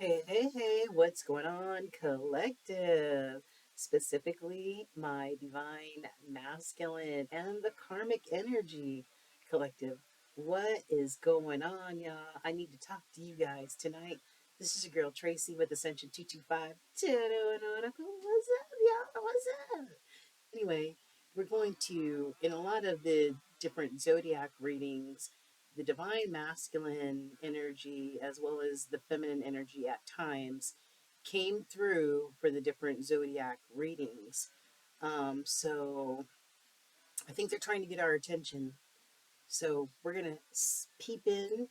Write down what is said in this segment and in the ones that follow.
Hey, hey, hey, what's going on, collective? Specifically, my divine masculine and the karmic energy collective. What is going on, y'all? I need to talk to you guys tonight. This is your girl Tracy with Ascension 225. What's up, y'all? What's up? Anyway, we're going to, in a lot of the different zodiac readings, the divine masculine energy as well as the feminine energy at times came through for the different zodiac readings. So I think they're trying to get our attention. So we're going to peep in,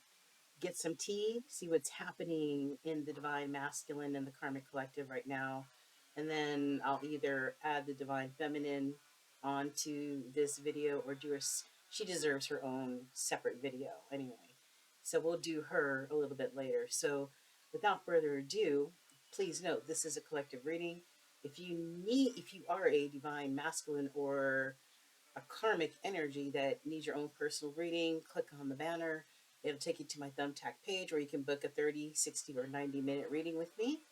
get some tea, see what's happening in the divine masculine and the karmic collective right now. And then I'll either add the divine feminine onto this video or do her, she deserves her own separate video anyway. So we'll do her a little bit later. So without further ado, please note this is a collective reading. If you are a divine masculine or a karmic energy that needs your own personal reading, click on the banner. It'll take you to my Thumbtack page where you can book a 30, 60, or 90-minute reading with me.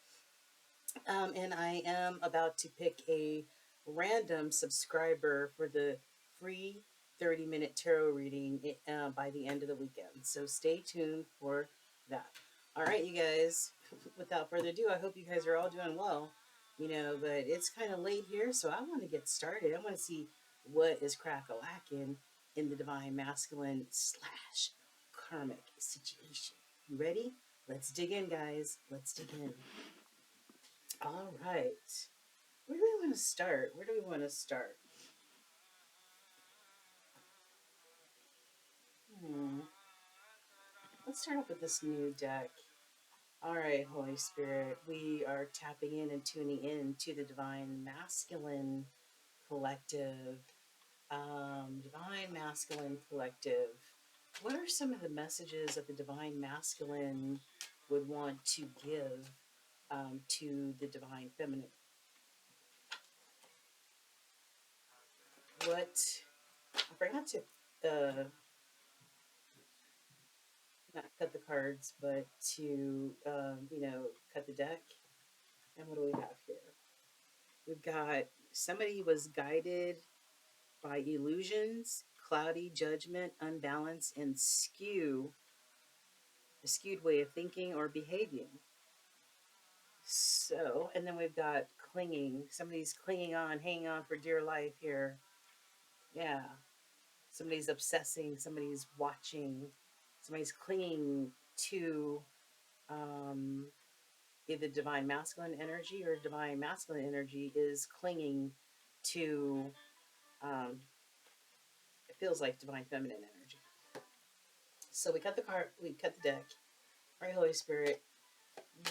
And I am about to pick a random subscriber for the free 30-minute tarot reading by the end of the weekend. So stay tuned for that. All right, you guys, without further ado, I hope you guys are all doing well. But it's kind of late here, so I want to get started. I want to see what is crack-a-lacking in the divine masculine slash karmic situation. You ready? Let's dig in, guys. Let's dig in. All right. Where do we want to start? Where do we want to start? Let's start off with this new deck. All right, Holy Spirit, we are tapping in and tuning in to the divine masculine collective. Divine masculine collective. What are some of the messages that the divine masculine would want to give to the divine feminine? What I forgot to not cut the cards, but to cut the deck. And what do we have here? We've got somebody was guided by illusions, cloudy judgment, unbalance, and a skewed way of thinking or behaving. So, and then we've got clinging. Somebody's clinging on, hanging on for dear life here. Yeah. Somebody's obsessing, somebody's watching, somebody's clinging to either divine masculine energy or divine masculine energy is clinging to, it feels like divine feminine energy. So we cut the card, we cut the deck. All right, Holy Spirit,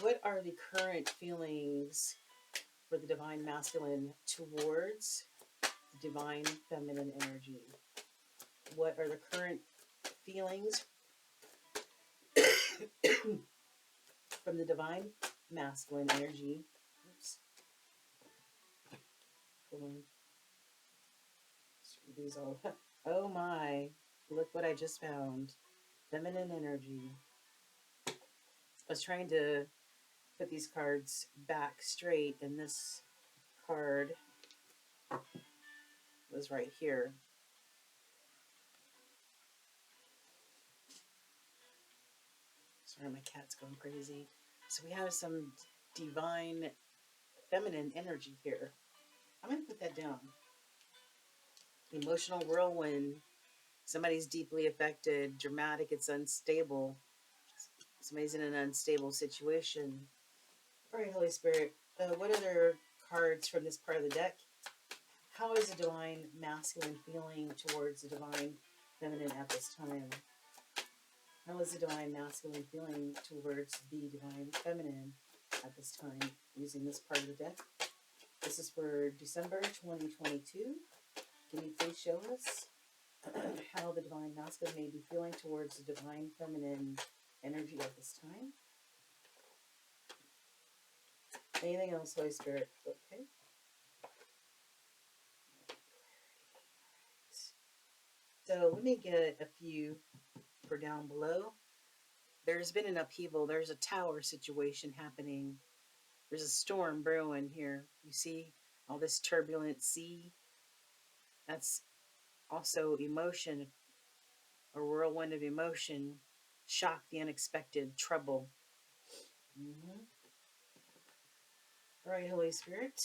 what are the current feelings for the divine masculine towards the divine feminine energy? What are the current feelings from the divine masculine energy? Oops. Hold on. These all. Oh my! Look what I just found. Feminine energy. I was trying to put these cards back straight, and this card was right here. Sorry, my cat's going crazy. So we have some divine feminine energy here. I'm going to put that down. Emotional whirlwind. Somebody's deeply affected. Dramatic. It's unstable. Somebody's in an unstable situation. All right, Holy Spirit. What other cards from this part of the deck? How is the divine masculine feeling towards the divine feminine at this time? How is the divine masculine feeling towards the divine feminine at this time using this part of the deck? This is for December 2022. Can you please show us how the divine masculine may be feeling towards the divine feminine energy at this time? Anything else, Holy Spirit? Okay. So let me get a few for down below. there's been an upheaval. There's a tower situation happening. There's a storm brewing here. You see all this turbulent sea? That's also emotion, a whirlwind of emotion, shock, the unexpected, trouble. Mm-hmm. All right, Holy Spirit,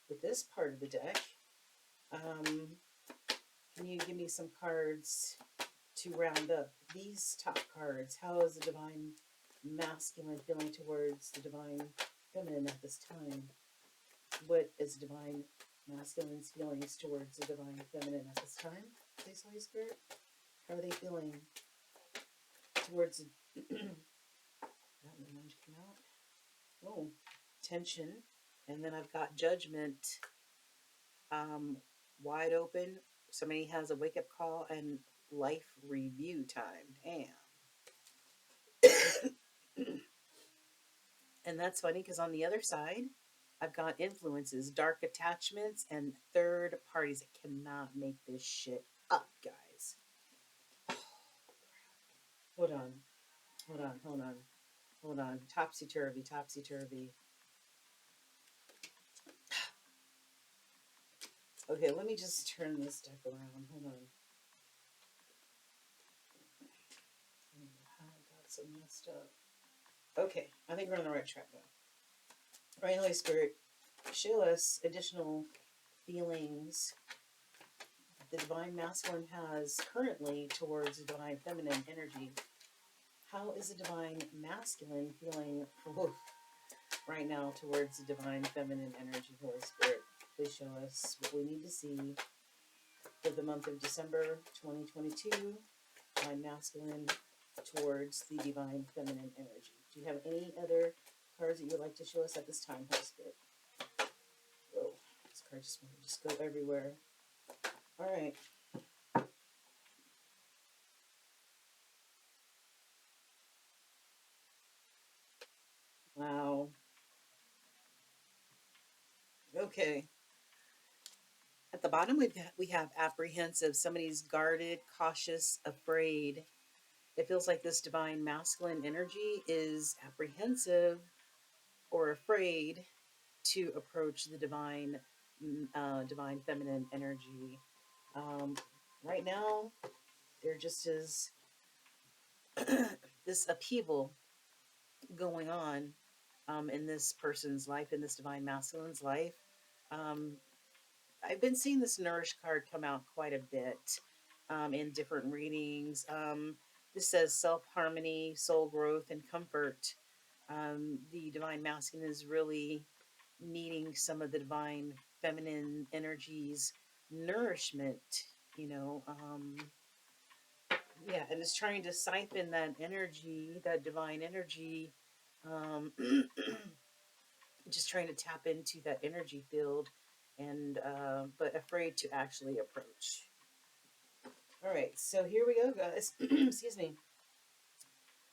with this part of the deck, um, can you give me some cards to round up these top cards? How is the divine masculine feeling towards the divine feminine at this time? What is divine masculine's feelings towards the divine feminine at this time? Please, Holy Spirit. How are they feeling towards that one came out? Oh, tension. And then I've got judgment, um, wide open. Somebody has a wake up call and life review time. Damn. And that's funny because on the other side, I've got influences, dark attachments, and third parties. I cannot make this shit up, guys. Hold on. Hold on. Hold on. Hold on. Topsy turvy. Topsy turvy. Okay, let me just turn this deck around. Hold on. I got so messed up. Okay, I think we're on the right track now. Right, Holy Spirit, show us additional feelings the divine masculine has currently towards the divine feminine energy. How is the divine masculine feeling right now towards the divine feminine energy, Holy Spirit? Please show us what we need to see for the month of December 2022, divine masculine towards the divine feminine energy. Do you have any other cards that you would like to show us at this time, Holy Spirit? Whoa, this card just want to just go everywhere. All right. Wow. Okay. At the bottom, we have apprehensive. Somebody's guarded, cautious, afraid. It feels like this divine masculine energy is apprehensive or afraid to approach the divine feminine energy. Um, right now, there just is this upheaval going on in this person's life, in this divine masculine's life. Um, I've been seeing this nourish card come out quite a bit in different readings. This says self harmony, soul growth, and comfort. The divine masculine is really needing some of the divine feminine energies nourishment, you know. Yeah, and it's trying to siphon that energy, that divine energy, um, just trying to tap into that energy field, and but afraid to actually approach. All right, so here we go, guys. Excuse me.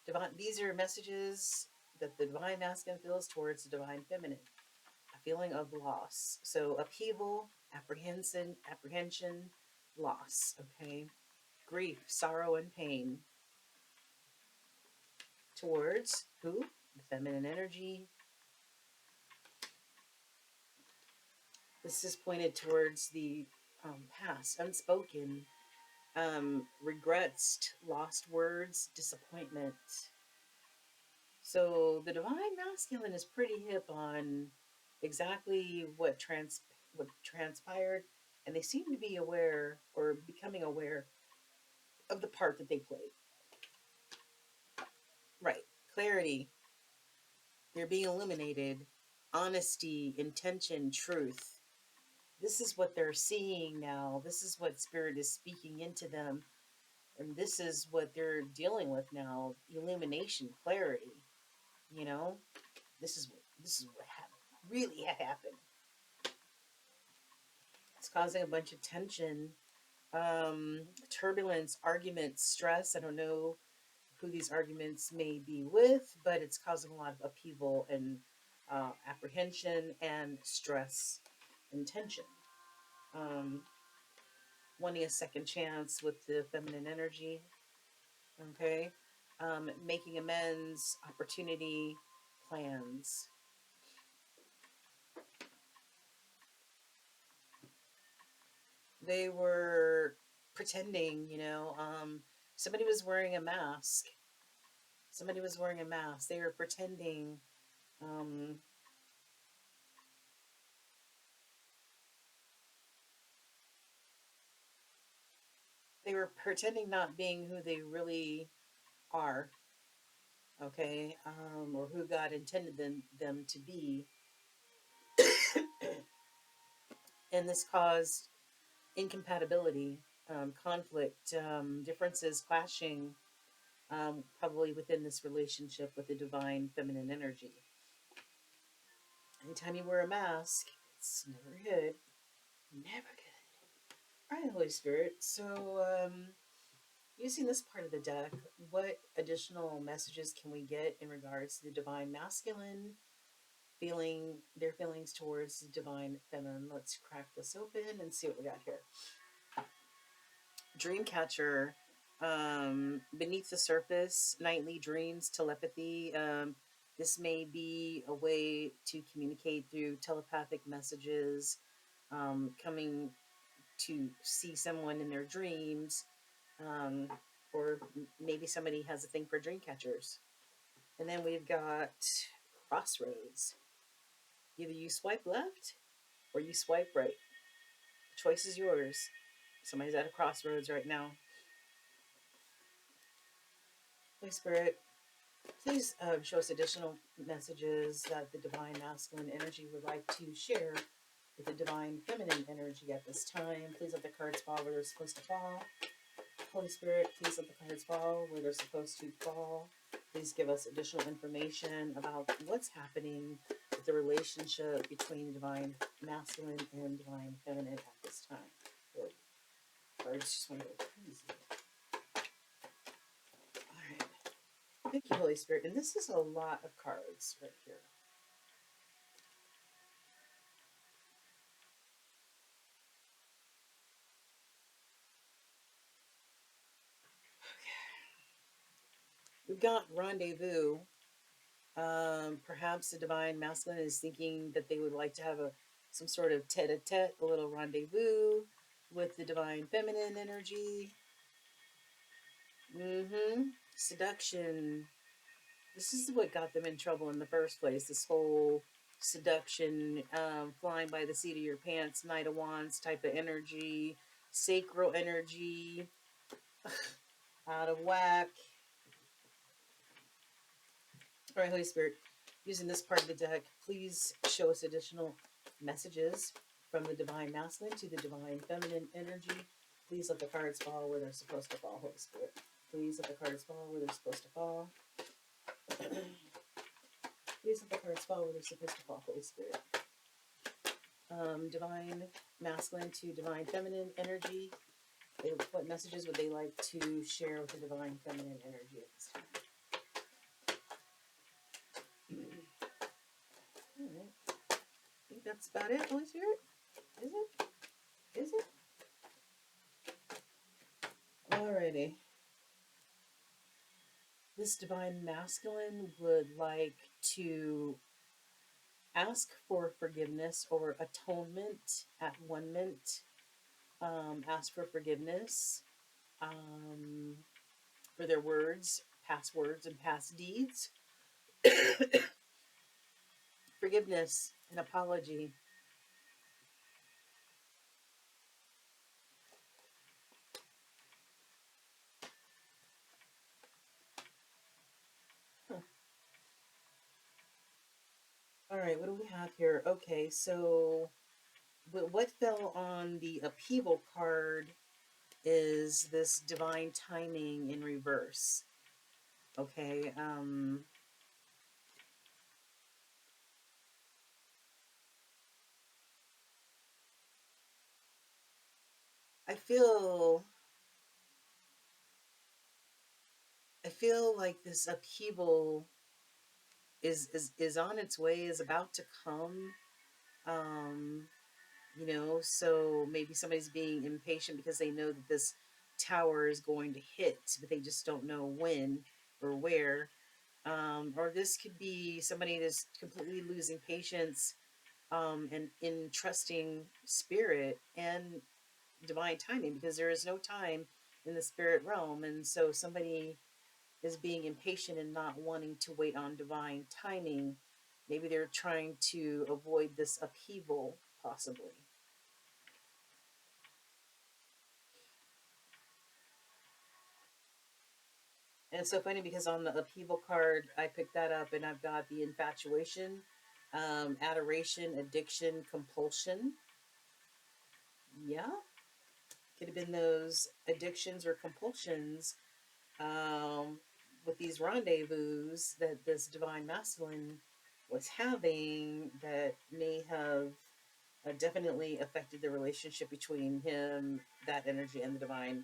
Divine. These are messages that the divine masculine feels towards the divine feminine. A feeling of loss. So upheaval, apprehension, loss. Okay, grief, sorrow, and pain towards who? The feminine energy. This is pointed towards the past, unspoken regrets, lost words, disappointment. So the divine masculine is pretty hip on exactly what transpired, and they seem to be aware or becoming aware of the part that they played. Right, clarity. They're being illuminated. Honesty, intention, truth. This is what they're seeing now. This is what Spirit is speaking into them. And this is what they're dealing with now. Illumination, clarity. You know? This is what really happened. It's causing a bunch of tension, turbulence, arguments, stress. I don't know who these arguments may be with, but it's causing a lot of upheaval and apprehension and stress and tension. Um, Wanting a second chance with the feminine energy. Okay. making amends, opportunity, plans. They were pretending, somebody was wearing a mask. Somebody was wearing a mask. They were pretending. Um, they were pretending not being who they really are, okay, or who God intended them to be. And this caused incompatibility, conflict, differences clashing, probably within this relationship with the divine feminine energy. Anytime you wear a mask, it's never good. Never good. All right, Holy Spirit. So, using this part of the deck, what additional messages can we get in regards to the divine masculine feeling, their feelings towards the divine feminine? Let's crack this open and see what we got here. Dreamcatcher, beneath the surface, nightly dreams, telepathy. This may be a way to communicate through telepathic messages, coming to see someone in their dreams, um, or maybe somebody has a thing for dream catchers. And then we've got crossroads. Either you swipe left or you swipe right. The choice is yours. Somebody's at a crossroads right now. Holy Spirit, please show us additional messages that the divine masculine energy would like to share with the divine feminine energy at this time. Please let the cards fall where they're supposed to fall. Holy Spirit, please let the cards fall where they're supposed to fall. Please give us additional information about what's happening with the relationship between divine masculine and divine feminine at this time. Good. Cards just want to go crazy. All right. Thank you, Holy Spirit. And this is a lot of cards right here. We've got rendezvous. Perhaps the divine masculine is thinking that they would like to have some sort of tete-a-tete, a little rendezvous with the divine feminine energy. Seduction. This is what got them in trouble in the first place. This whole seduction, flying by the seat of your pants, Knight of Wands type of energy, sacral energy, out of whack. All right, Holy Spirit, using this part of the deck, please show us additional messages from the divine masculine to the divine feminine energy. Please let the cards fall where they're supposed to fall, Holy Spirit. Please let the cards fall where they're supposed to fall. Please let the cards fall where they're supposed to fall, Holy Spirit. Divine masculine to divine feminine energy. What messages would they like to share with the divine feminine energy at this time? All right. I think that's about it, Holy Spirit. Is it? Is it? Alrighty. This divine masculine would like to ask for forgiveness or atonement, at one ment. Ask for forgiveness for their words, and past deeds. Forgiveness and apology. Huh. All right, what do we have here? Okay, so what fell on the upheaval card is this divine timing in reverse. Okay, I feel like this upheaval is on its way, is about to come. Um, so maybe somebody's being impatient because they know that this tower is going to hit, but they just don't know when. or where. Or this could be somebody that's completely losing patience and in trusting spirit and divine timing, because there is no time in the spirit realm. And so somebody is being impatient and not wanting to wait on divine timing. Maybe they're trying to avoid this upheaval, possibly. And it's so funny because on the upheaval card, I picked that up and I've got the infatuation, adoration, addiction, compulsion. Yeah, could have been those addictions or compulsions um, with these rendezvous that this divine masculine was having that may have definitely affected the relationship between him, that energy, and the divine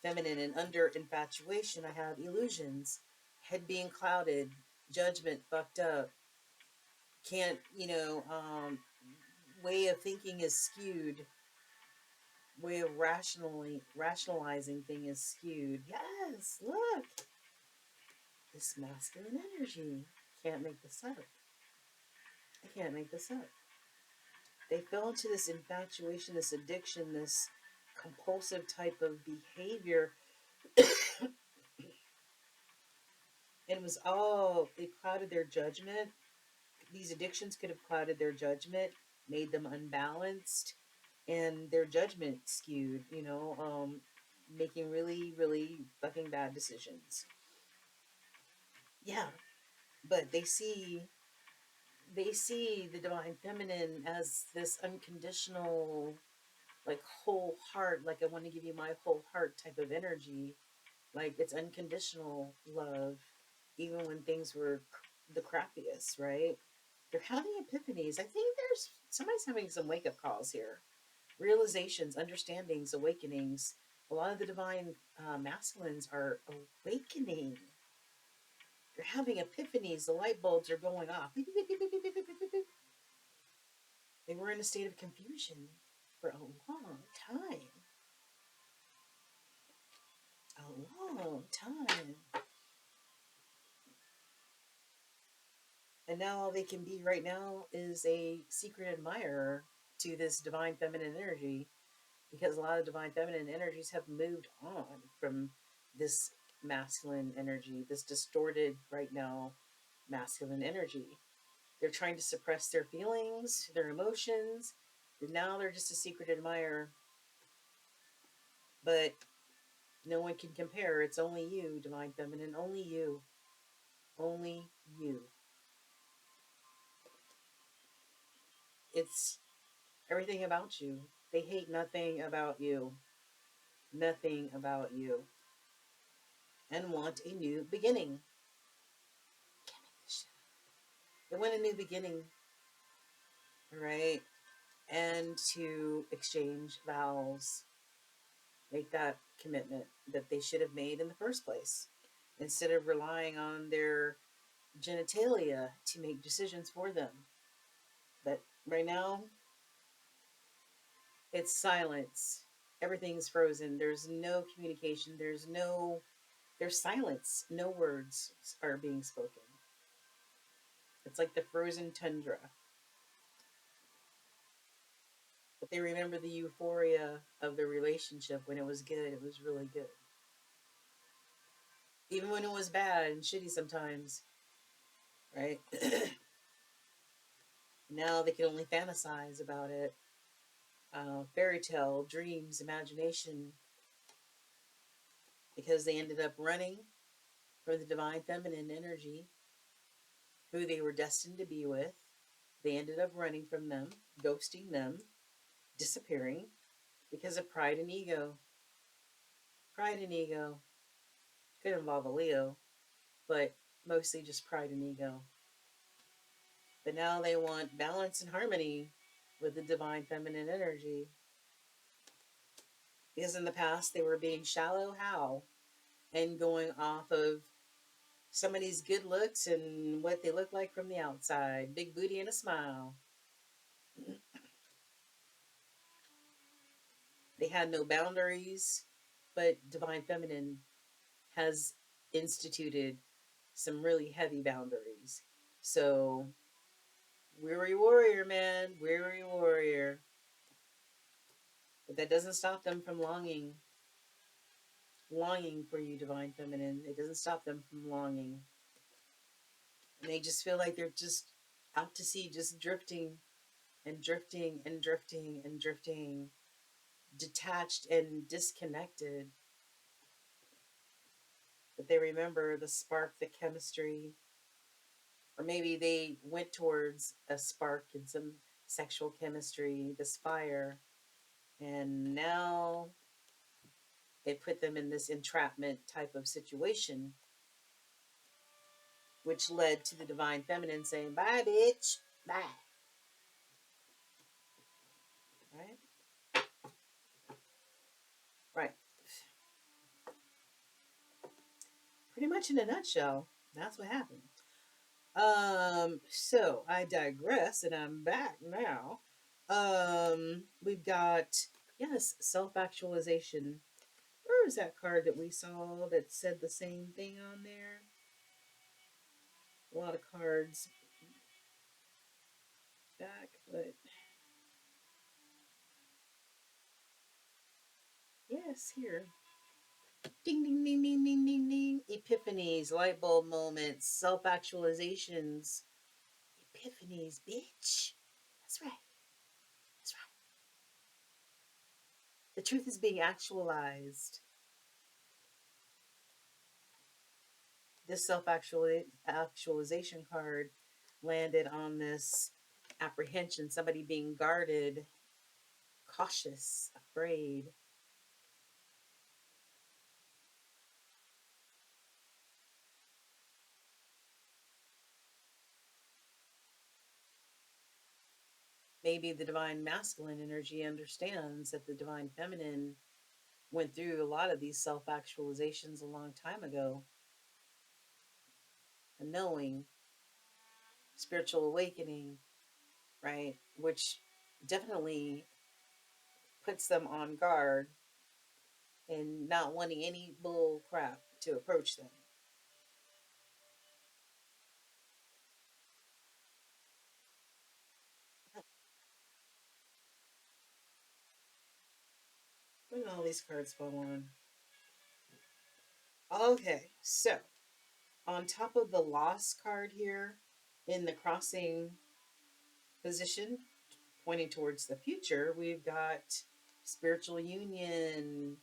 feminine. And under infatuation, I have illusions, head being clouded, judgment fucked up, can't, way of thinking is skewed, way of rationalizing thing is skewed. Yes, look, this masculine energy. Can't make this up. I can't make this up. They fell into this infatuation, this addiction, this compulsive type of behavior. And it was all, it clouded their judgment. These addictions could have clouded their judgment, made them unbalanced, and their judgment skewed, making really, really fucking bad decisions. Yeah, but they see the divine feminine as this unconditional, like whole heart, like I want to give you my whole heart type of energy. Like it's unconditional love, even when things were the crappiest, right? They're having epiphanies. I think there's somebody's having some wake up calls here, realizations, understandings, awakenings. A lot of the divine masculines are awakening. They're having epiphanies. The light bulbs are going off. Beep, beep, beep, beep, beep, beep, beep, beep, beep. They were in a state of confusion for a long time. A long time. And now all they can be right now is a secret admirer to this divine feminine energy, because a lot of divine feminine energies have moved on from this masculine energy, this distorted right now masculine energy. They're trying to suppress their feelings, their emotions. And now they're just a secret admirer. But no one can compare. It's only you, divine feminine. Only you. Only you. It's everything about you. They hate nothing about you. Nothing about you. And want a new beginning. Can't make this shit. They want a new beginning, right? And to exchange vows, make that commitment that they should have made in the first place, instead of relying on their genitalia to make decisions for them. But right now, it's silence. Everything's frozen. There's no communication. There's silence. No words are being spoken. It's like the frozen tundra. But they remember the euphoria of the relationship when it was good. It was really good. Even when it was bad and shitty sometimes, right? Now they can only fantasize about it. Fairy tale, dreams, imagination, because they ended up running from the divine feminine energy, who they were destined to be with. They ended up running from them, ghosting them, disappearing because of pride and ego. Pride and ego could involve a Leo, but mostly just pride and ego. But now they want balance and harmony with the divine feminine energy. Because in the past they were being shallow how and going off of somebody's good looks and what they look like from the outside. Big booty and a smile. They had no boundaries, but divine feminine has instituted some really heavy boundaries. So, weary warrior, man, weary warrior. But that doesn't stop them from longing for you, divine feminine. It doesn't stop them from longing. And they just feel like they're just out to sea, just drifting and drifting and drifting and drifting, detached and disconnected. But they remember the spark, the chemistry, or maybe they went towards a spark and some sexual chemistry, this fire, and now it put them in this entrapment type of situation, which led to the divine feminine saying, "Bye, bitch, bye." Right? Right. Pretty much in a nutshell, that's what happened. So I digress and I'm back now. We've got, yes, self-actualization. Where is that card that we saw that said the same thing on there? A lot of cards back, but yes, here. Ding ding ding ding ding ding ding. Epiphanies, light bulb moments, self-actualizations. Epiphanies, bitch. That's right. That's right. The truth is being actualized. This self-actualization card landed on this apprehension, somebody being guarded, cautious, afraid. Maybe the divine masculine energy understands that the divine feminine went through a lot of these self-actualizations a long time ago. A knowing, spiritual awakening, right? Which definitely puts them on guard and not wanting any bull crap to approach them. When all these cards fall on. Okay, so on top of the loss card here in the crossing position, pointing towards the future, we've got spiritual union,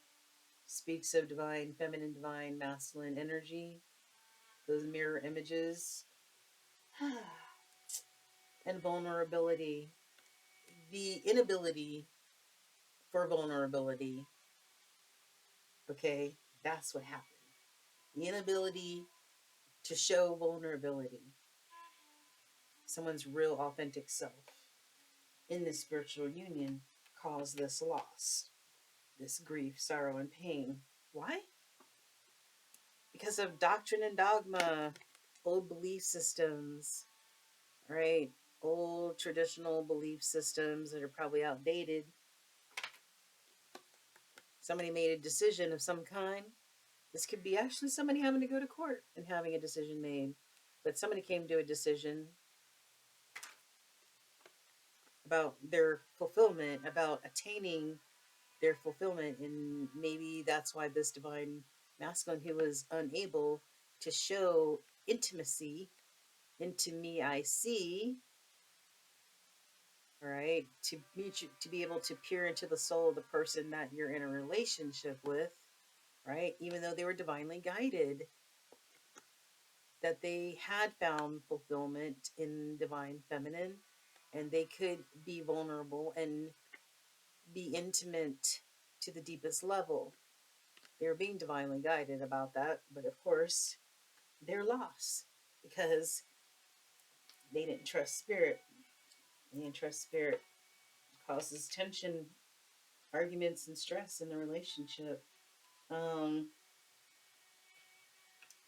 speaks of divine feminine, divine masculine energy, those mirror images, and vulnerability, the inability for vulnerability. Okay, that's what happened. The inability to show vulnerability, someone's real authentic self in this spiritual union, caused this loss, this grief, sorrow, and pain. Why? Because of doctrine and dogma, old belief systems, right? Old traditional belief systems that are probably outdated. Somebody made a decision of some kind. This could be actually somebody having to go to court and having a decision made. But somebody came to a decision about their fulfillment, about attaining their fulfillment. And maybe that's why this divine masculine, who was unable to show intimacy into me, I see, right? To meet you, to be able to peer into the soul of the person that you're in a relationship with, right? Even though they were divinely guided, that they had found fulfillment in divine feminine and they could be vulnerable and be intimate to the deepest level. They were being divinely guided about that, but of course, they're lost because they didn't trust spirit. They didn't trust spirit. Causes tension, arguments, and stress in the relationship. Um,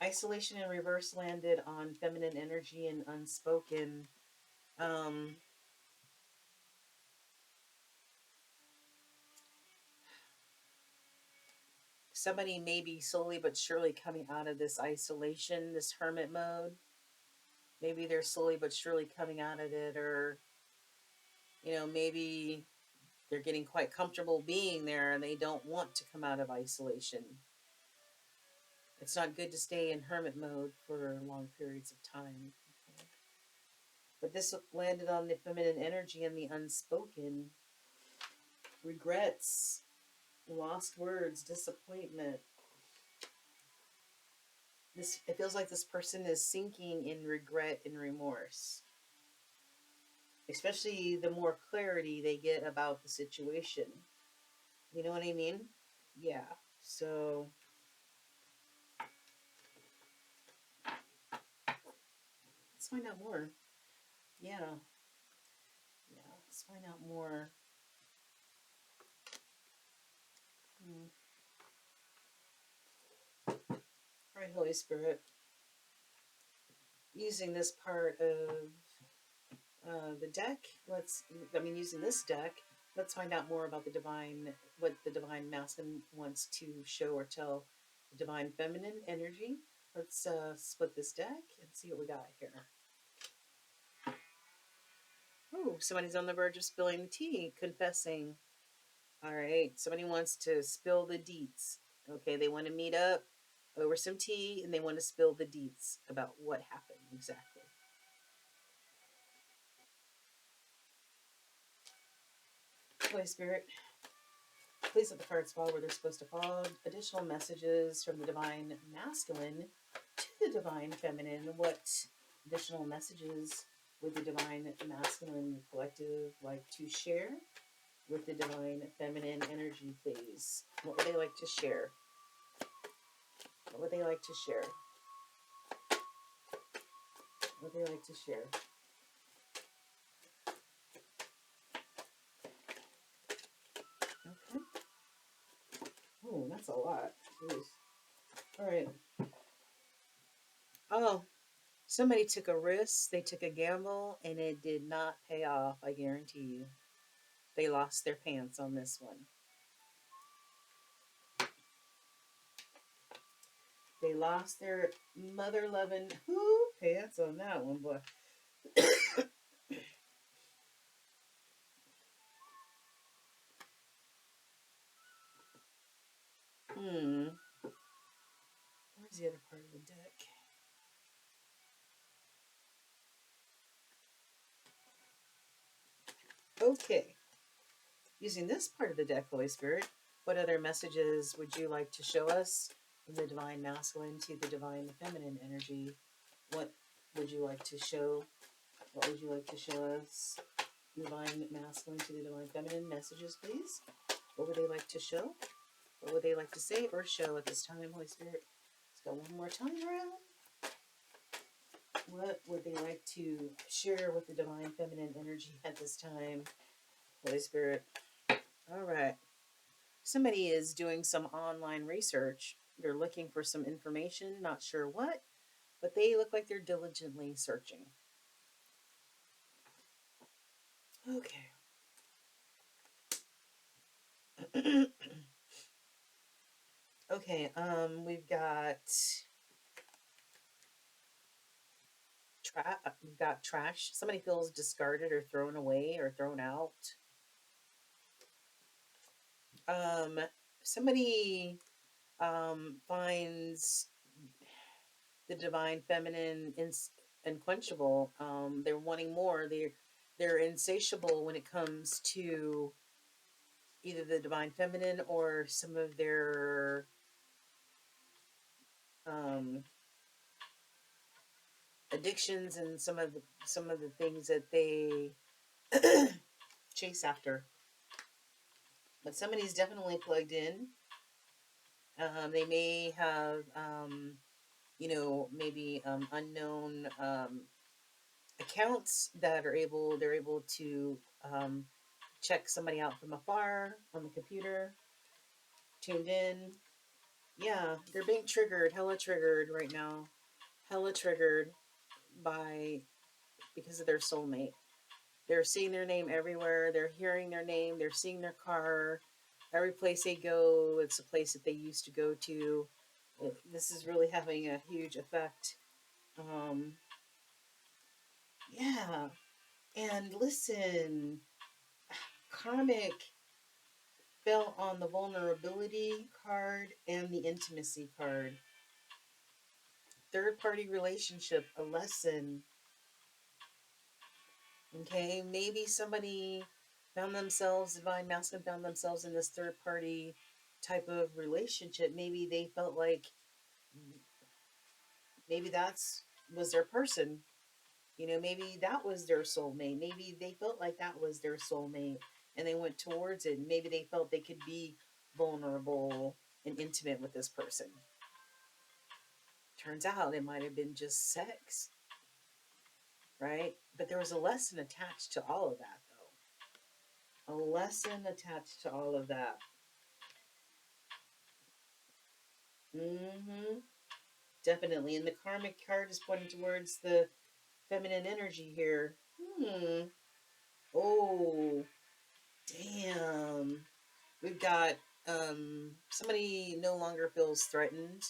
Isolation and reverse landed on feminine energy and unspoken. Um, somebody may be slowly but surely coming out of this isolation, this hermit mode. Maybe they're slowly but surely coming out of it, or, maybe they're getting quite comfortable being there and they don't want to come out of isolation. It's not good to stay in hermit mode for long periods of time. Okay. But this landed on the feminine energy and the unspoken. Regrets, lost words, disappointment. It feels like this person is sinking in regret and remorse. Especially the more clarity they get about the situation. You know what I mean? Yeah. So let's find out more. Yeah. Yeah. Let's find out more. All right, Holy Spirit. Using this part of the deck, using this deck, let's find out more about what the divine masculine wants to show or tell the divine feminine energy. Let's split this deck and see what we got here. Oh, somebody's on the verge of spilling the tea, confessing. All right, somebody wants to spill the deets. Okay, they want to meet up over some tea and they want to spill the deets about what happened exactly. Holy Spirit, please let the cards fall where they're supposed to fall. Additional messages from the divine masculine to the divine feminine. What additional messages would the divine masculine collective like to share with the divine feminine energy, please? What would they like to share? What would they like to share? What would they like to share? Okay. Oh, that's a lot. Jeez. All right. Oh, somebody took a risk. They took a gamble, and it did not pay off. I guarantee you. They lost their pants on this one. They lost their mother-loving pants on that one, boy. Where's the other part of the deck? Okay. Using this part of the deck, Holy Spirit, what other messages would you like to show us from the divine masculine to the divine feminine energy? What would you like to show? What would you like to show us? Divine masculine to the divine feminine messages, please. What would they like to show? What would they like to say or show at this time, Holy Spirit? Let's go one more time around. What would they like to share with the divine feminine energy at this time, Holy Spirit? All right. Somebody is doing some online research. They're looking for some information, not sure what, but they look like they're diligently searching. Okay. Okay, we've got trash. Somebody feels discarded or thrown away or thrown out. Somebody finds the divine feminine unquenchable. They're wanting more. They're insatiable when it comes to either the divine feminine or some of their addictions and some of the things that they chase after. But somebody's definitely plugged in. They may have, maybe unknown accounts that they're able to check somebody out from afar on the computer, tuned in. Yeah, they're being triggered, hella triggered right now, hella triggered because of their soulmate. They're seeing their name everywhere. They're hearing their name. They're seeing their car. Every place they go, it's a place that they used to go to. This is really having a huge effect. Um, yeah. And listen, karmic fell on the vulnerability card and the intimacy card. Third party relationship, a lesson. Okay, maybe somebody found themselves, divine masculine found themselves in this third party type of relationship. Maybe they felt like maybe that's was their person. You know, maybe that was their soulmate. Maybe they felt like that was their soulmate and they went towards it. Maybe they felt they could be vulnerable and intimate with this person. Turns out it might have been just sex, right? But there was a lesson attached to all of that, though. A lesson attached to all of that. Mm-hmm. Definitely. And the karmic card is pointing towards the feminine energy here. Hmm. Oh, damn. We've got somebody no longer feels threatened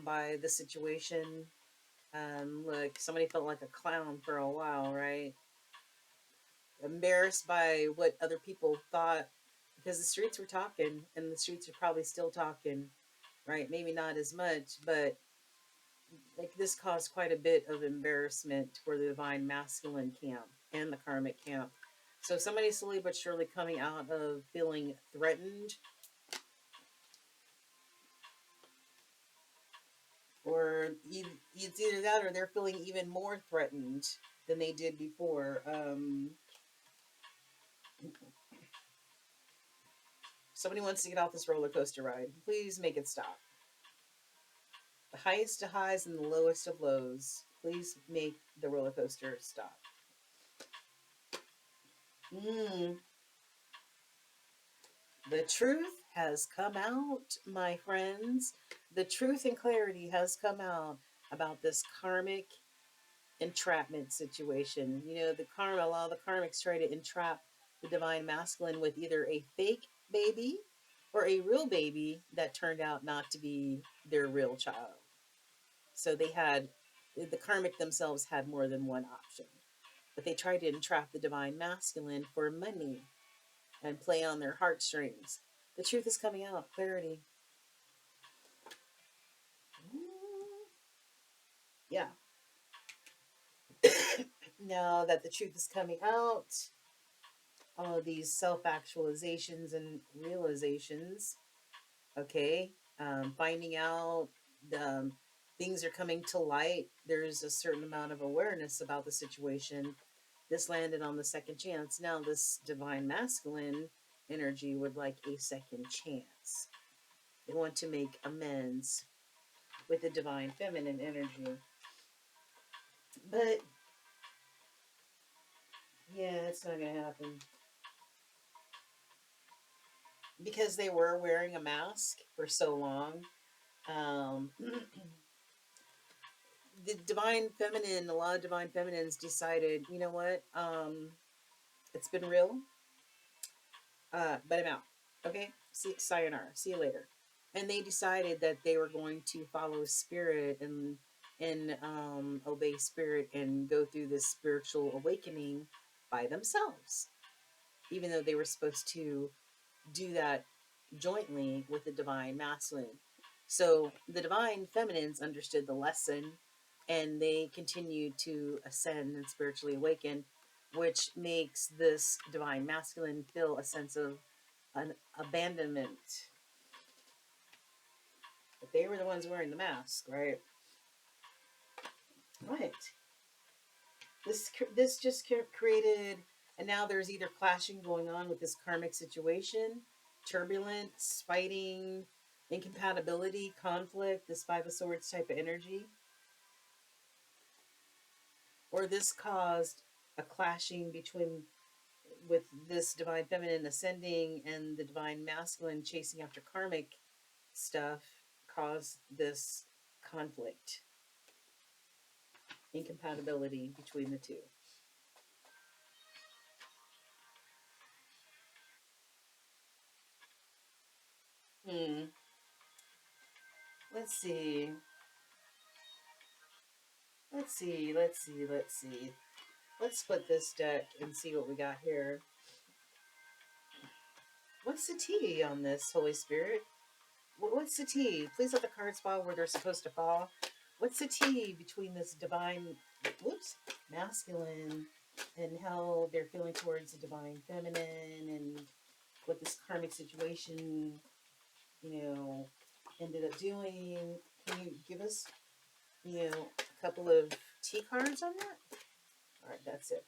by the situation. Look, somebody felt like a clown for a while, right? Embarrassed by what other people thought because the streets were talking and the streets are probably still talking, right? Maybe not as much, but like this caused quite a bit of embarrassment for the divine masculine camp and the karmic camp. So somebody slowly but surely coming out of feeling threatened, or it's either that or they're feeling even more threatened than they did before. Somebody wants to get off this roller coaster ride. Please make it stop. The highest of highs and the lowest of lows. Please make the roller coaster stop. Mm, the truth has come out, my friends. The truth and clarity has come out about this karmic entrapment situation. You know, the karma, a lot of the karmics try to entrap the divine masculine with either a fake baby or a real baby that turned out not to be their real child. So they had, the karmic themselves had more than one option. But they tried to entrap the divine masculine for money and play on their heartstrings. The truth is coming out, clarity. Yeah. Now that the truth is coming out, all of these self actualizations and realizations, okay, finding out things are coming to light. There's a certain amount of awareness about the situation. This landed on the second chance. Now, this divine masculine energy would like a second chance. They want to make amends with the divine feminine energy. But yeah, it's not going to happen because they were wearing a mask for so long. Um, the divine feminine, a lot of divine feminines decided, you know what? It's been real, but I'm out. Okay, see, sayonara. See you later. And they decided that they were going to follow spirit and obey spirit and go through this spiritual awakening by themselves, even though they were supposed to do that jointly with the divine masculine. So the divine feminines understood the lesson and they continued to ascend and spiritually awaken, which makes this divine masculine feel a sense of an abandonment. But they were the ones wearing the mask, right? Right. This just created, and now there's either clashing going on with this karmic situation, turbulence, fighting, incompatibility, conflict, this Five of Swords type of energy, or this caused a clashing between with this divine feminine ascending and the divine masculine chasing after karmic stuff caused this conflict, incompatibility between the two. Let's see. Let's see. Let's see. Let's see. Let's split this deck and see what we got here. What's the T on this, Holy Spirit? What's the T? Please let the cards fall where they're supposed to fall. What's the T between this divine, whoops, masculine and how they're feeling towards the divine feminine and what this karmic situation, ended up doing? Can you give us, a couple of T cards on that? All right, that's it.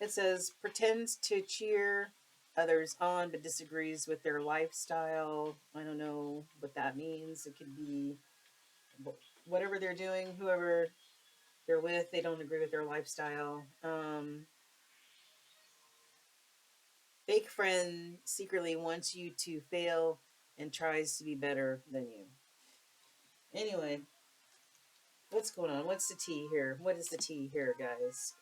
It says pretends to cheer others on but disagrees with their lifestyle. I don't know what that means. It could be whatever they're doing, whoever they're with, they don't agree with their lifestyle. Fake friend secretly wants you to fail and tries to be better than you. Anyway, what's going on? What's the T here? What is the T here, guys?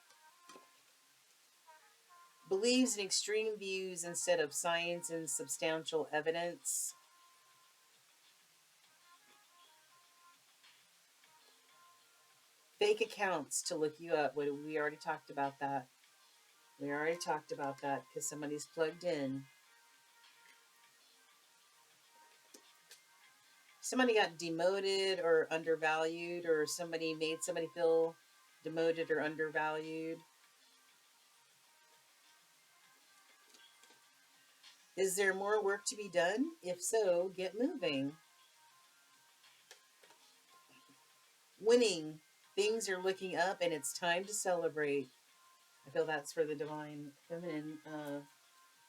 Believes in extreme views instead of science and substantial evidence. Fake accounts to look you up. We already talked about that. We already talked about that because somebody's plugged in. Somebody got demoted or undervalued, or somebody made somebody feel demoted or undervalued. Is there more work to be done? If so, get moving. Winning. Things are looking up and it's time to celebrate. I feel that's for the divine feminine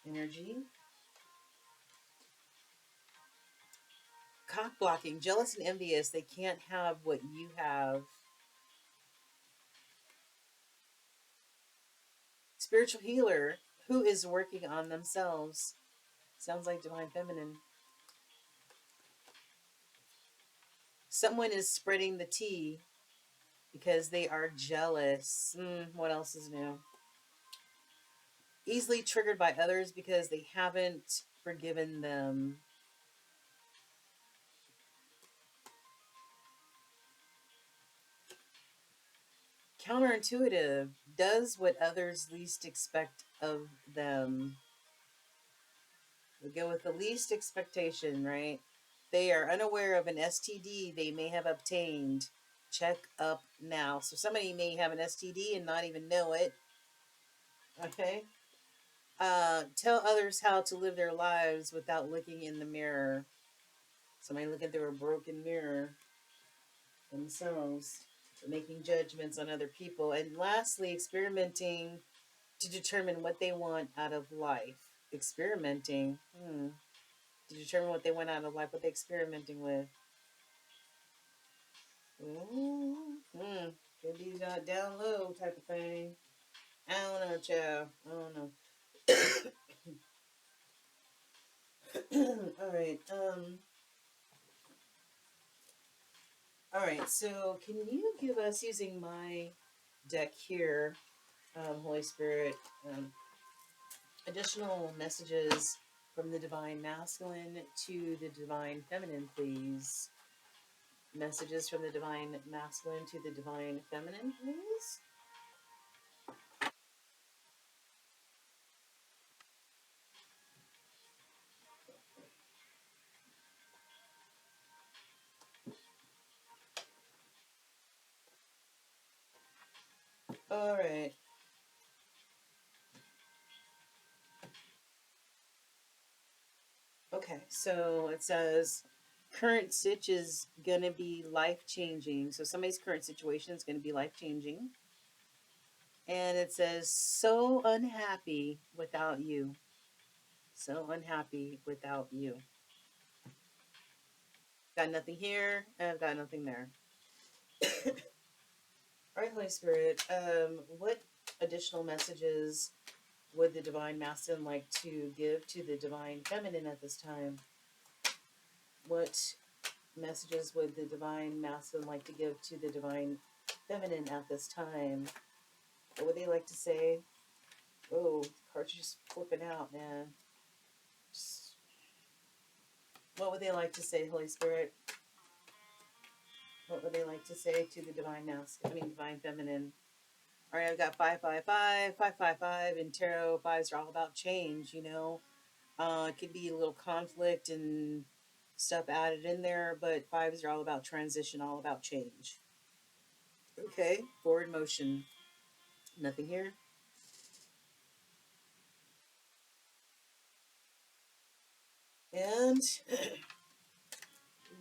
energy. Cock blocking. Jealous and envious. They can't have what you have. Spiritual healer. Who is working on themselves? Sounds like divine feminine. Someone is spreading the tea because they are jealous. What else is new? Easily triggered by others because they haven't forgiven them. Counterintuitive. Does what others least expect of them. We go with the least expectation, right? They are unaware of an STD they may have obtained. Check up now. So somebody may have an STD and not even know it. Okay. Tell others how to live their lives without looking in the mirror. Somebody looking through a broken mirror themselves, making judgments on other people. And lastly, experimenting to determine what they want out of life. Experimenting. To determine what they want out of life, what they're experimenting with. Could be down low type of thing. I don't know, child. I don't know. All right. All right. So, can you give us, using my deck here, Holy Spirit, additional messages from the divine masculine to the divine feminine, please? Messages from the divine masculine to the divine feminine, please. All right. Okay, so it says current sitch is going to be life changing. So somebody's current situation is going to be life changing. And it says, so unhappy without you. So unhappy without you. Got nothing here, and I've got nothing there. All right, Holy Spirit, what additional messages would the divine masculine like to give to the divine feminine at this time? What messages would the divine masculine like to give to the divine feminine at this time? What would they like to say? Oh, the cards are just flipping out, man. Just, what would they like to say, Holy Spirit? What would they like to say to the divine masculine? I mean, divine feminine. All right, I've got 555, 555, and tarot fives are all about change. It could be a little conflict and stuff added in there, but fives are all about transition, all about change. Okay, forward motion. Nothing here. And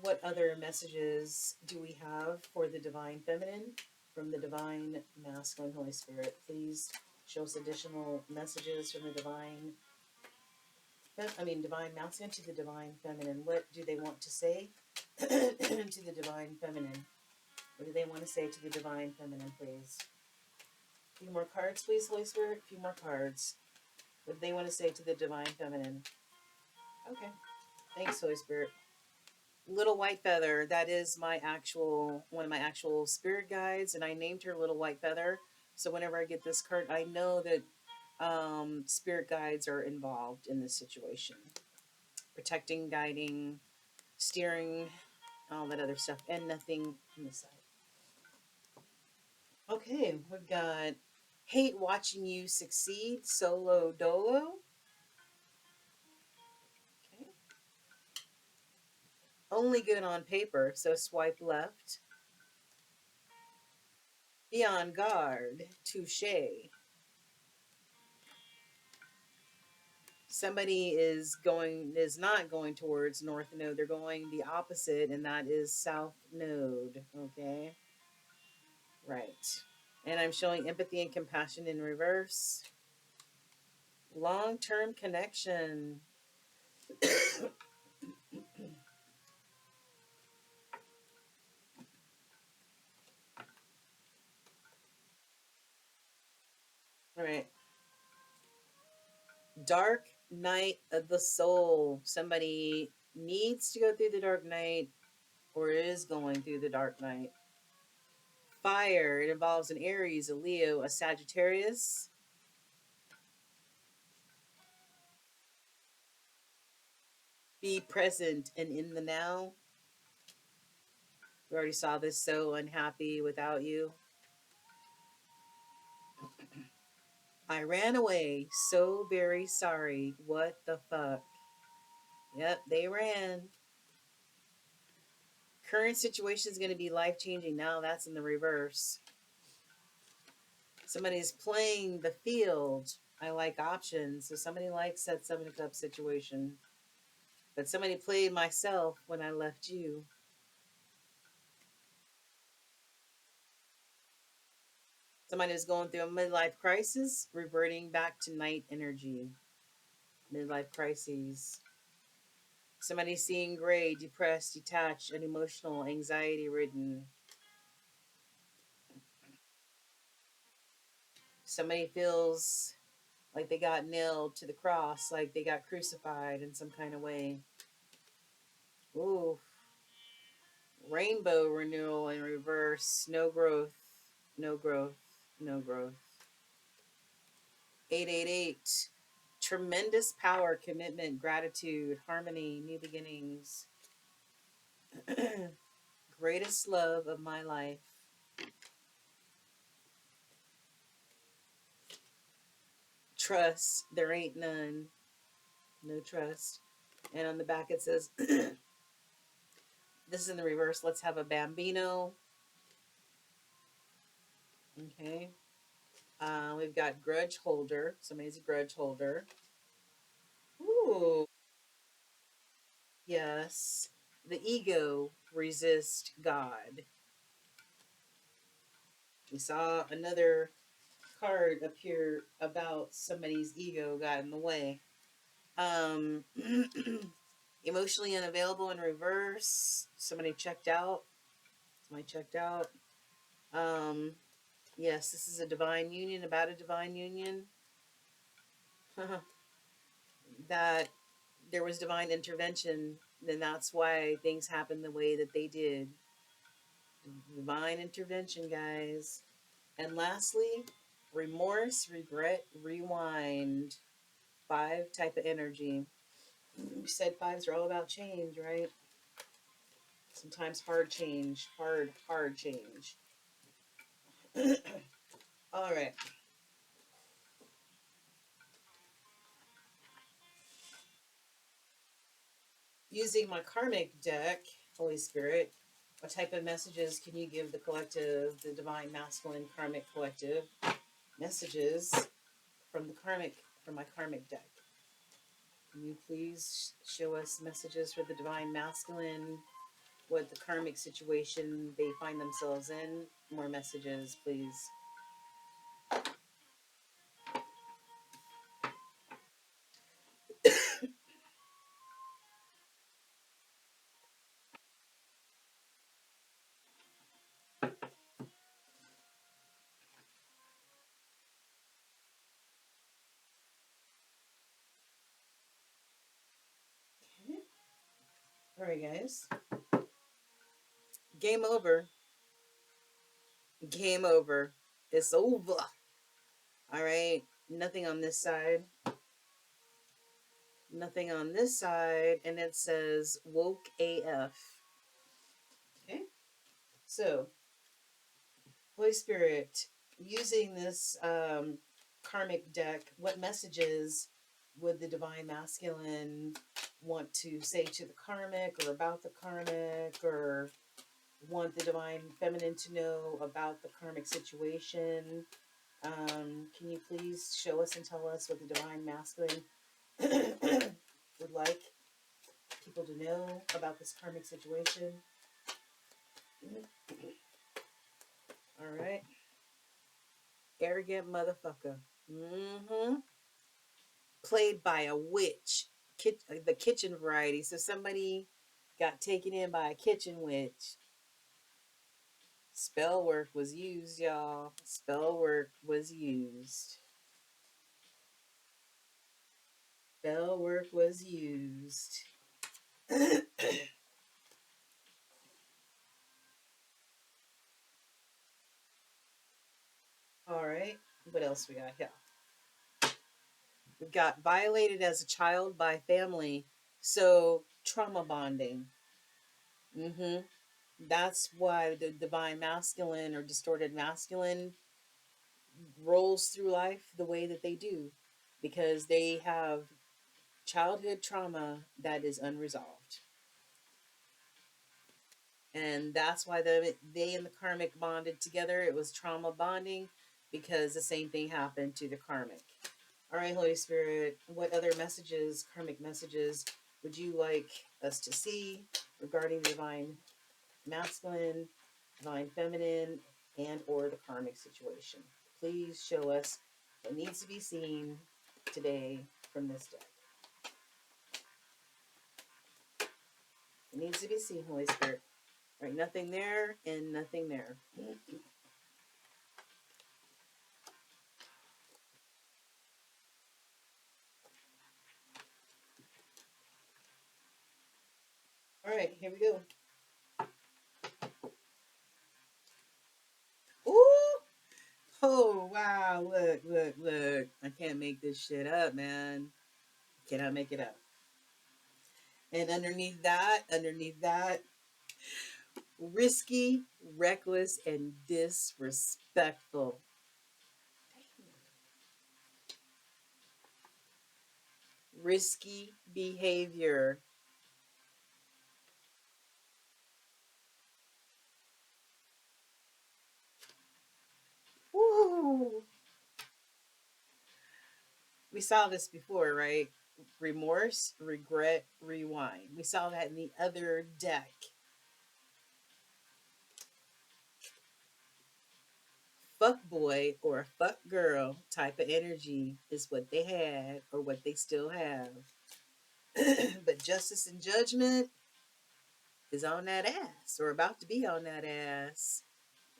what other messages do we have for the divine feminine from the divine masculine Holy Spirit? Please show us additional messages from the divine masculine to the divine feminine. What do they want to say to the divine feminine? What do they want to say to the divine feminine, please? A few more cards, please, Holy Spirit. A few more cards. What do they want to say to the divine feminine? Okay. Thanks, Holy Spirit. Little White Feather, that is one of my actual spirit guides, and I named her Little White Feather. So whenever I get this card, I know that spirit guides are involved in this situation. Protecting, guiding, steering, all that other stuff, and nothing on the side. Okay, we've got hate watching you succeed, solo dolo. Okay. Only good on paper, so swipe left. Be on guard, touche. Somebody is not going towards north node, they're going the opposite, and that is south node. Okay, right. And I'm showing empathy and compassion in reverse. Long-term connection. All right. Dark night of the soul. Somebody needs to go through the dark night or is going through the dark night. Fire. It involves an Aries, a Leo, a Sagittarius. Be present and in the now. We already saw this. So unhappy without you. I ran away. So very sorry. What the fuck? Yep, they ran. Current situation is going to be life changing. Now that's in the reverse. Somebody's playing the field. I like options. So somebody likes that Seven of Cups situation. But somebody played myself when I left you. Somebody is going through a midlife crisis, reverting back to night energy. Midlife crises. Somebody seeing gray, depressed, detached, and emotional, anxiety ridden. Somebody feels like they got nailed to the cross, like they got crucified in some kind of way. Ooh. Rainbow renewal in reverse. No growth. No growth. No growth. 888. Tremendous power, commitment, gratitude, harmony, new beginnings. Greatest love of my life. Trust. There ain't none. No trust. And on the back it says, this is in the reverse. Let's have a bambino. Okay. We've got grudge holder. Somebody's a grudge holder. Ooh. Yes. The ego resist God. We saw another card appear about somebody's ego got in the way. Emotionally unavailable in reverse. Somebody checked out. Somebody checked out. Yes, this is a divine union, about a divine union. That there was divine intervention, then that's why things happened the way that they did. Divine intervention, guys. And lastly, Remorse, regret, rewind. Five type of energy. We said fives are all about change, right? Sometimes hard change, hard change. All right. Using my karmic deck, Holy Spirit, what type of messages can you give the collective, the divine masculine karmic collective? Messages from the karmic, from my karmic deck. Can you please show us messages for the divine masculine, what the karmic situation they find themselves in? More messages, please. All right, guys. Game over. Game over. It's over. All right. Nothing on this side. Nothing on this side. And it says woke AF. Okay. So, Holy Spirit, using this karmic deck, what messages would the divine masculine want to say to the karmic or about the karmic, or want the divine feminine to know about the karmic situation? Can you please show us and tell us what the divine masculine would like people to know about this karmic situation? All right. Arrogant motherfucker. Mm-hmm. Played by a witch. The kitchen variety. So somebody got taken in by a kitchen witch. Spell work was used, y'all. Spell work was used. Spell work was used. All right. What else we got here? We got violated as a child by family. So trauma bonding. Mm-hmm. That's why the divine masculine or distorted masculine rolls through life the way that they do, because they have childhood trauma that is unresolved. And that's why they and the karmic bonded together. It was trauma bonding because the same thing happened to the karmic. All right, Holy Spirit, what other messages, karmic messages, would you like us to see regarding the divine masculine, divine feminine, and or the karmic situation? Please show us what needs to be seen today from this deck. It needs to be seen, Holy Spirit. All right, nothing there and nothing there. All right, here we go. Ooh! Oh, wow. Look, look, look. I can't make this shit up, man. Cannot make it up. And underneath that, risky, reckless, and disrespectful. Risky behavior. Woo! We saw this before, right? Remorse, regret, rewind. We saw that in the other deck. Fuck boy or fuck girl type of energy is what they had or what they still have. But justice and judgment is on that ass or about to be on that ass.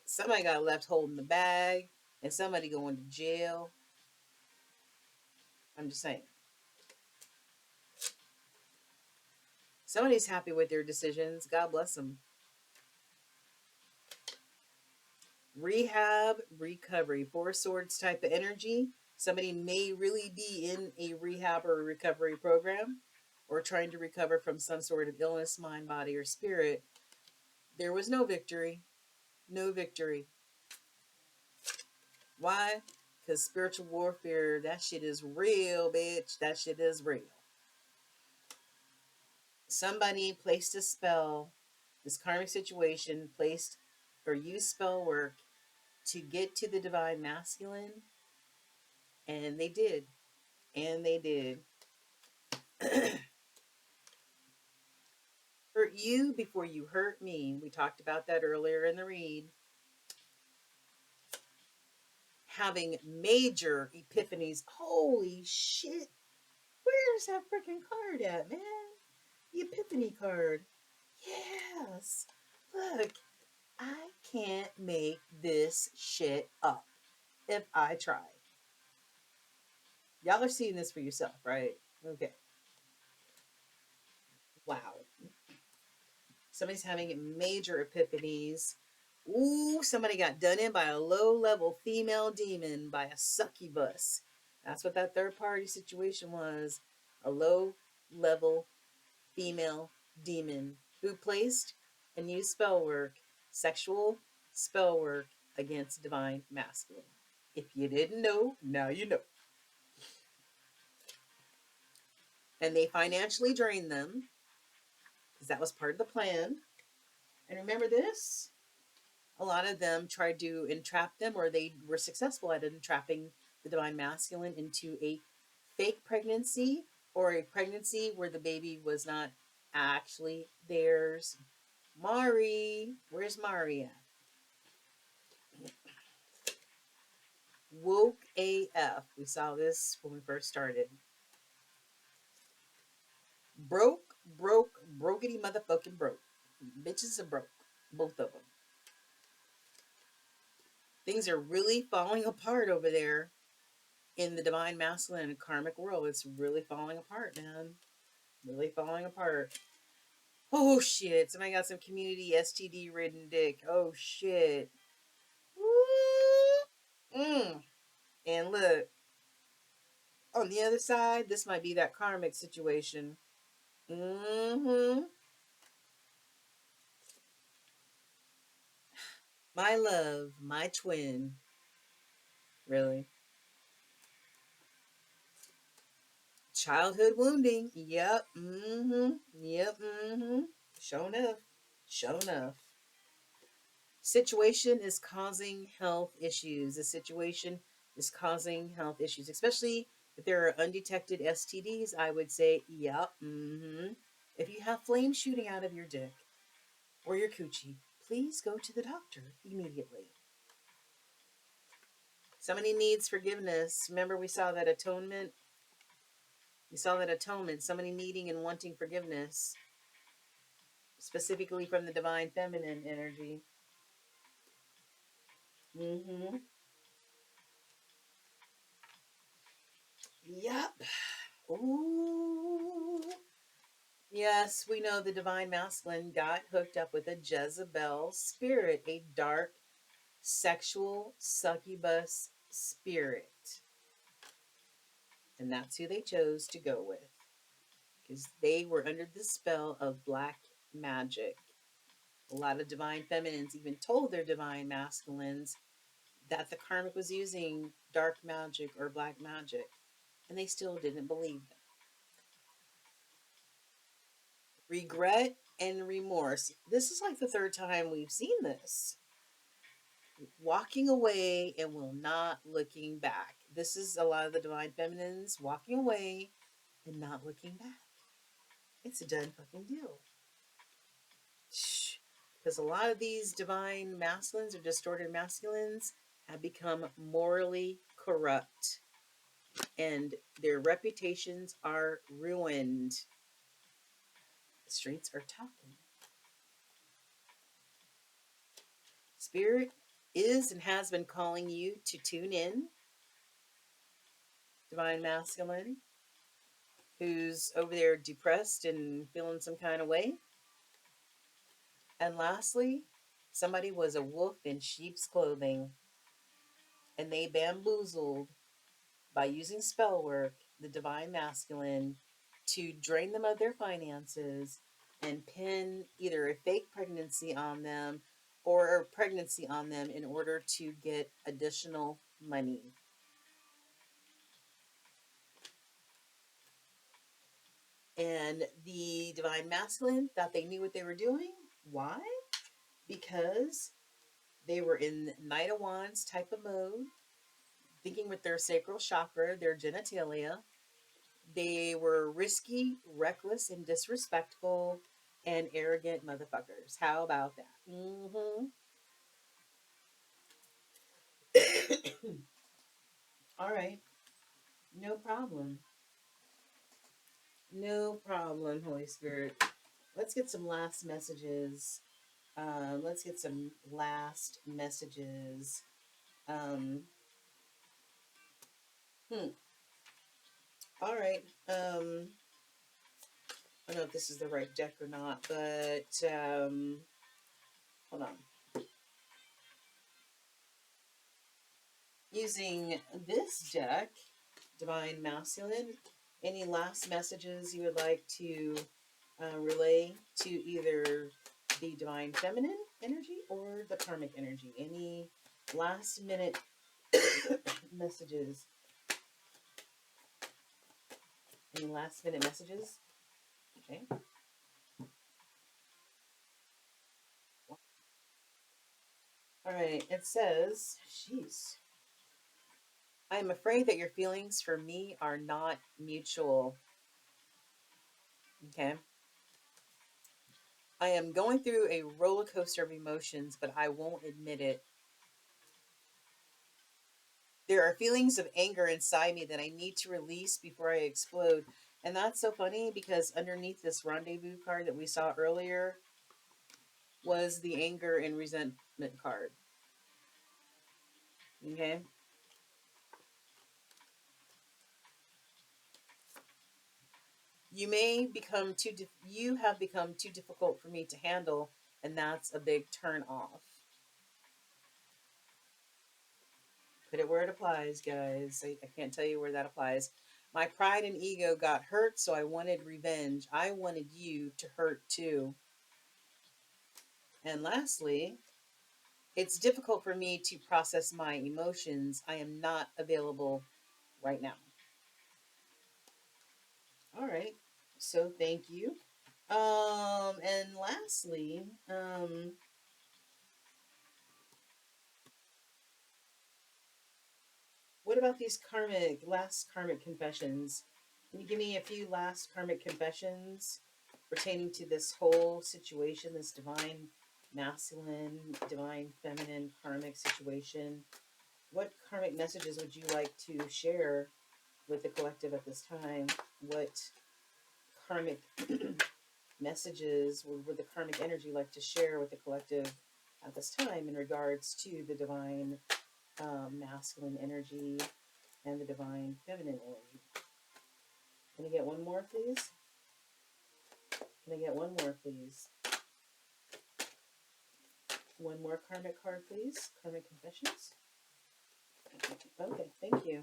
Somebody got left holding the bag and somebody going to jail. I'm just saying. Somebody's happy with their decisions. God bless them. Rehab, recovery, four swords type of energy. Somebody may really be in a rehab or a recovery program or trying to recover from some sort of illness, mind, body, or spirit. There was no victory. No victory. Why? Because spiritual warfare, that shit is real, bitch. That shit is real. Somebody placed a spell, this karmic situation placed or used spell work to get to the divine masculine, and they did. And they did. Hurt you before you hurt me. We talked about that earlier in the read. Having major epiphanies. Holy shit. Where's that freaking card at, man? The epiphany card. Yes. Look, I can't make this shit up if I try. Y'all are seeing this for yourself, right? Okay. Wow. Somebody's having major epiphanies. Ooh, somebody got done in by a low-level female demon, by a succubus. That's what that third-party situation was. A low-level female demon who placed and used spell work, sexual spell work against divine masculine. If you didn't know, now you know. And they financially drained them because that was part of the plan. And remember this? A lot of them tried to entrap them, or they were successful at entrapping the divine masculine into a fake pregnancy or a pregnancy where the baby was not actually theirs. Mari, where's Mari at? Woke AF. We saw this when we first started. Brokety motherfucking broke. Bitches are broke. Both of them. Things are really falling apart over there in the divine masculine and karmic world. It's really falling apart, man. Really falling apart. Oh shit. Somebody got some community STD ridden dick. Oh shit. Woo. And look, on the other side, this might be that karmic situation. My love, my twin. Really? Childhood wounding. Yep. Yep. Sure enough. Sure enough. Situation is causing health issues. The situation is causing health issues, especially if there are undetected STDs. I would say, yep. If you have flames shooting out of your dick or your coochie, please go to the doctor immediately. Somebody needs forgiveness. Remember, we saw that atonement. We saw that atonement. Somebody needing and wanting forgiveness, specifically from the divine feminine energy. Yep. Ooh. Yes, we know the divine masculine got hooked up with a Jezebel spirit, a dark, sexual succubus spirit. And that's who they chose to go with, because they were under the spell of black magic. A lot of divine feminines even told their divine masculines that the karmic was using dark magic or black magic, and they still didn't believe them. Regret and remorse. This is like the third time we've seen this. Walking away and will not looking back. This is a lot of the divine feminines walking away and not looking back. It's a done fucking deal. Because a lot of these divine masculines or distorted masculines have become morally corrupt and their reputations are ruined. The streets are talking. Spirit is and has been calling you to tune in. Divine masculine who's over there depressed and feeling some kind of way. And lastly, Somebody was a wolf in sheep's clothing, and they bamboozled by using spell work the divine masculine to drain them of their finances and pin either a fake pregnancy on them or a pregnancy on them in order to get additional money. And the divine masculine thought they knew what they were doing. Why? Because they were in Knight of Wands type of mode, thinking with their sacral chakra, their genitalia. They were risky, reckless, and disrespectful and arrogant motherfuckers. How about that? Mm-hmm. All right. No problem. No problem, Holy Spirit. Let's get some last messages. Let's get some last messages. Um, hmm. All right. I don't know if this is the right deck or not, but hold on. Using this deck, Divine Masculine, any last messages you would like to relay to either the Divine Feminine energy or the Karmic energy? Any last minute messages? Any last minute messages? Okay. All right. It says, jeez, I am afraid that your feelings for me are not mutual. Okay. I am going through a roller coaster of emotions, but I won't admit it. There are feelings of anger inside me that I need to release before I explode. And that's so funny because underneath this rendezvous card that we saw earlier was the anger and resentment card. Okay. You have become too difficult for me to handle, and that's a big turn off. Put it where it applies, guys. I can't tell you where that applies. My pride and ego got hurt, so I wanted revenge. I wanted you to hurt too. And lastly, it's difficult for me to process my emotions. I am not available right now. All right. So thank you. And lastly, what about these last karmic confessions? Can you give me a few last karmic confessions pertaining to this whole situation, this divine masculine, divine feminine karmic situation? What karmic messages would you like to share with the collective at this time? What karmic messages would the karmic energy like to share with the collective at this time in regards to the divine masculine energy and the divine feminine energy? Can I get one more, please? Can I get one more, please? One more karmic card, please. Karmic confessions. Okay, thank you.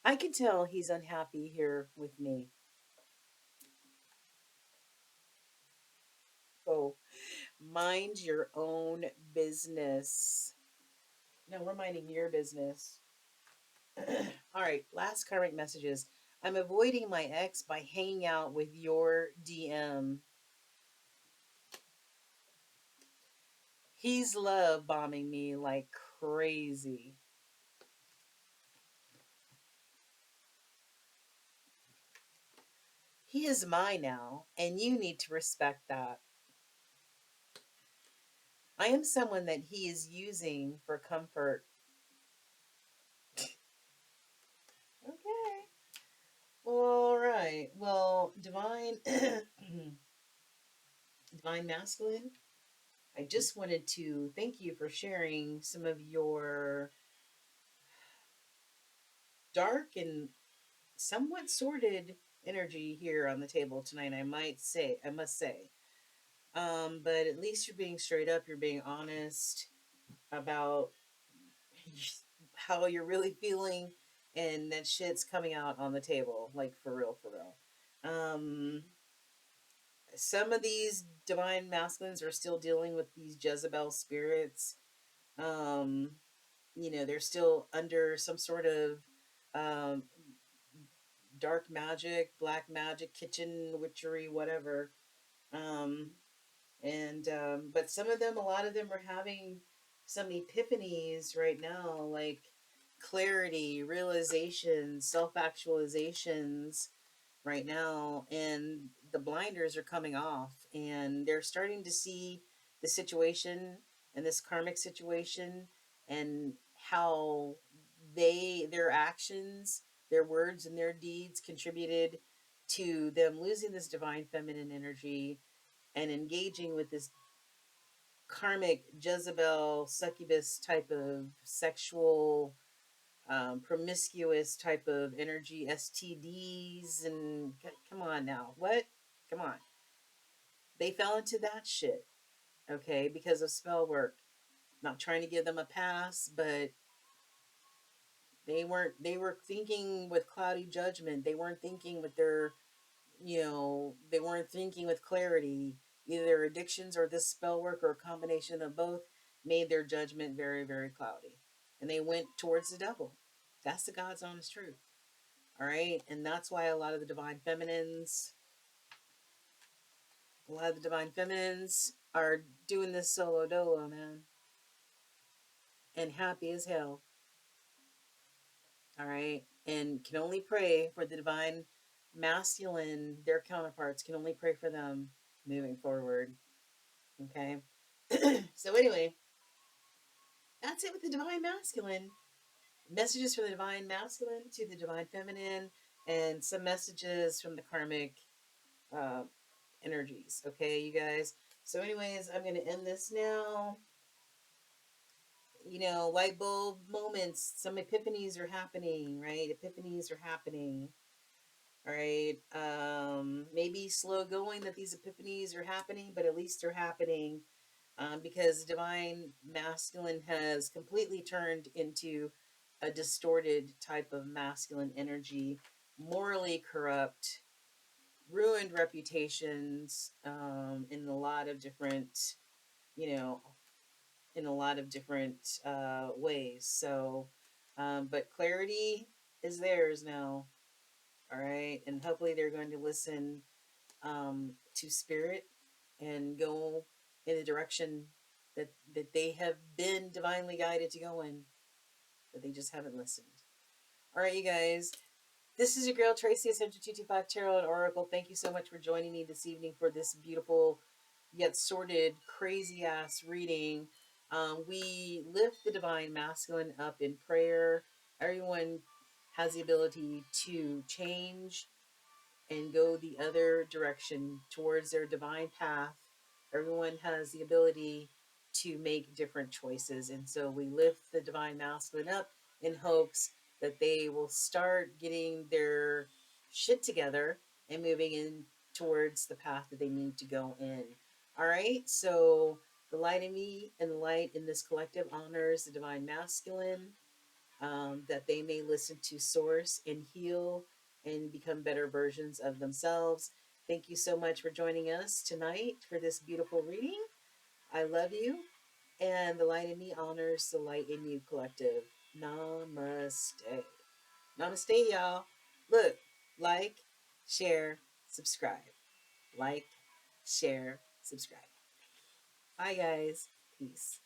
I can tell he's unhappy here with me. So mind your own business. No, we're minding your business. All right, last karmic messages. I'm avoiding my ex by hanging out with your DM. He's love bombing me like crazy. He is mine now, and you need to respect that. I am someone that he is using for comfort. Okay. All right. Well, divine divine masculine, I just wanted to thank you for sharing some of your dark and somewhat sordid energy here on the table tonight. I must say. But at least you're being straight up. You're being honest about how you're really feeling, and that shit's coming out on the table, like for real, for real. Some of these divine masculines are still dealing with these Jezebel spirits. Um, they're still under some sort of um, dark magic, black magic, kitchen witchery, whatever. Um, and but some of them, a lot of them are having some epiphanies right now, like clarity, realizations, self actualizations right now, and the blinders are coming off, and they're starting to see the situation and this karmic situation, and how their actions, their words and their deeds contributed to them losing this divine feminine energy and engaging with this karmic Jezebel succubus type of sexual promiscuous type of energy, STDs, and come on now, what? Come on, they fell into that shit, okay, because of spell work. Not trying to give them a pass, but they were thinking with cloudy judgment. They weren't thinking with their, they weren't thinking with clarity. Either their addictions or this spell work or a combination of both made their judgment very, very cloudy. And they went towards the devil. That's the God's honest truth. All right. And that's why a lot of the divine feminines are doing this solo dolo, man. And happy as hell. All right. And can only pray for the divine masculine, their counterparts, can only pray for them moving forward. Okay. So, anyway, that's it with the divine masculine. Messages from the divine masculine to the divine feminine, and some messages from the karmic uh, energies. Okay, you guys. So, anyways, I'm going to end this now. Light bulb moments. Some epiphanies are happening, right? Epiphanies are happening. All right. Maybe slow going that these epiphanies are happening, but at least they're happening, because divine masculine has completely turned into a distorted type of masculine energy, morally corrupt, ruined reputations, in a lot of different, you know, ways. So, but clarity is theirs now. All right. And hopefully they're going to listen to spirit and go in the direction that they have been divinely guided to go in, but they just haven't listened. All right, you guys. This is your girl Tracy, Ascension 225 Tarot and Oracle. Thank you so much for joining me this evening for this beautiful yet sordid, crazy ass reading. We lift the divine masculine up in prayer. Everyone has the ability to change and go the other direction towards their divine path. Everyone has the ability to make different choices. And so we lift the divine masculine up in hopes that they will start getting their shit together and moving in towards the path that they need to go in. All right. So the light in me and the light in this collective honors the divine masculine, that they may listen to source and heal and become better versions of themselves. Thank you so much for joining us tonight for this beautiful reading. I love you, and the light in me honors the light in you collective. Namaste. Namaste, y'all. Look, like, share, subscribe. Like, share, subscribe. Bye, guys. Peace.